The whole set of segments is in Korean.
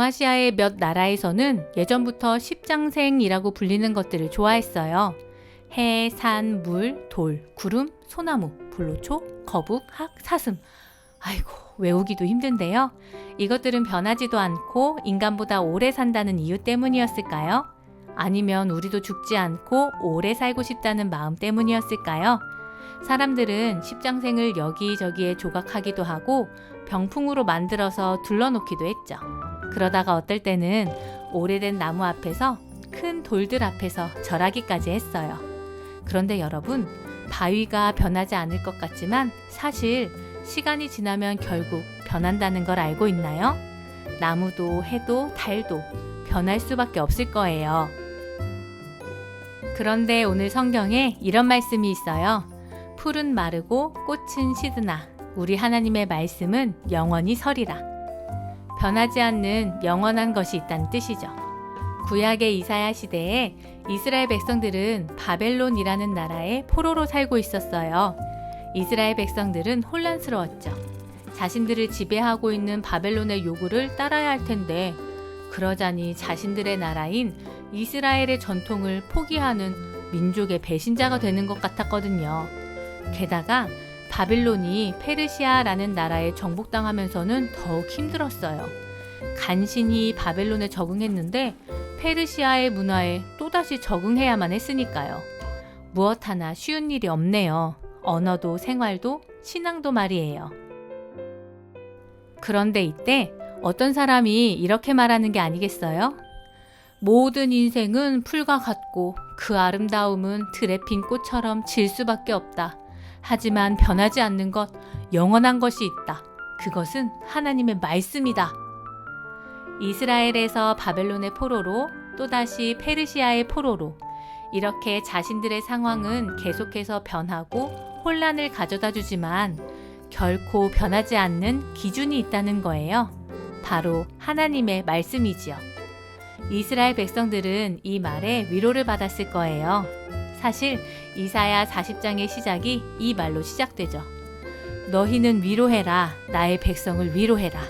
동아시아의 몇 나라에서는 예전부터 십장생이라고 불리는 것들을 좋아했어요. 해, 산, 물, 돌, 구름, 소나무, 불로초, 거북, 학, 사슴. 아이고, 외우기도 힘든데요. 이것들은 변하지도 않고 인간보다 오래 산다는 이유 때문이었을까요? 아니면 우리도 죽지 않고 오래 살고 싶다는 마음 때문이었을까요? 사람들은 십장생을 여기저기에 조각하기도 하고 병풍으로 만들어서 둘러놓기도 했죠. 그러다가 어떨 때는 오래된 나무 앞에서 큰 돌들 앞에서 절하기까지 했어요. 그런데 여러분, 바위가 변하지 않을 것 같지만 사실 시간이 지나면 결국 변한다는 걸 알고 있나요? 나무도 해도 달도 변할 수밖에 없을 거예요. 그런데 오늘 성경에 이런 말씀이 있어요. 풀은 마르고 꽃은 시드나 우리 하나님의 말씀은 영원히 서리라. 변하지 않는 영원한 것이 있다는 뜻이죠. 구약의 이사야 시대에 이스라엘 백성들은 바벨론이라는 나라에 포로로 살고 있었어요. 이스라엘 백성들은 혼란스러웠죠. 자신들을 지배하고 있는 바벨론의 요구를 따라야 할 텐데 그러자니 자신들의 나라인 이스라엘의 전통을 포기하는 민족의 배신자가 되는 것 같았거든요. 게다가 바빌론이 페르시아라는 나라에 정복당하면서는 더욱 힘들었어요. 간신히 바벨론에 적응했는데 페르시아의 문화에 또다시 적응해야만 했으니까요. 무엇 하나 쉬운 일이 없네요. 언어도 생활도 신앙도 말이에요. 그런데 이때 어떤 사람이 이렇게 말하는 게 아니겠어요? 모든 인생은 풀과 같고 그 아름다움은 들에 핀 꽃처럼 질 수밖에 없다. 하지만 변하지 않는 것, 영원한 것이 있다. 그것은 하나님의 말씀이다. 이스라엘에서 바벨론의 포로로 또다시 페르시아의 포로로 이렇게 자신들의 상황은 계속해서 변하고 혼란을 가져다 주지만 결코 변하지 않는 기준이 있다는 거예요. 바로 하나님의 말씀이지요. 이스라엘 백성들은 이 말에 위로를 받았을 거예요. 사실 이사야 40장의 시작이 이 말로 시작되죠. 너희는 위로해라. 나의 백성을 위로해라.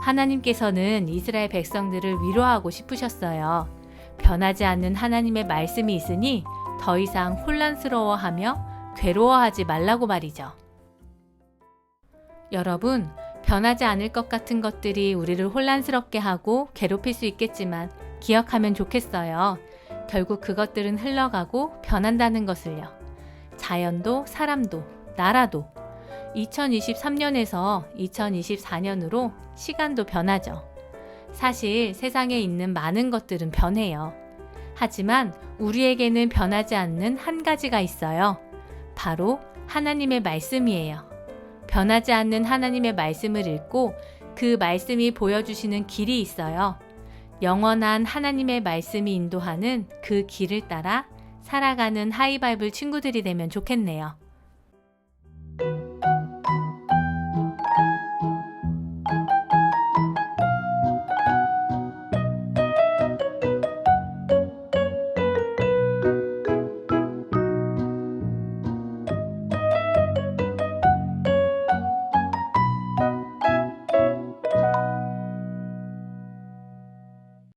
하나님께서는 이스라엘 백성들을 위로하고 싶으셨어요. 변하지 않는 하나님의 말씀이 있으니 더 이상 혼란스러워하며 괴로워하지 말라고 말이죠. 여러분, 변하지 않을 것 같은 것들이 우리를 혼란스럽게 하고 괴롭힐 수 있겠지만 기억하면 좋겠어요. 결국 그것들은 흘러가고 변한다는 것을요. 자연도 사람도 나라도 2023년에서 2024년으로 시간도 변하죠. 사실 세상에 있는 많은 것들은 변해요. 하지만 우리에게는 변하지 않는 한 가지가 있어요. 바로 하나님의 말씀이에요. 변하지 않는 하나님의 말씀을 읽고 그 말씀이 보여주시는 길이 있어요. 영원한 하나님의 말씀이 인도하는 그 길을 따라 살아가는 하이바이블 친구들이 되면 좋겠네요.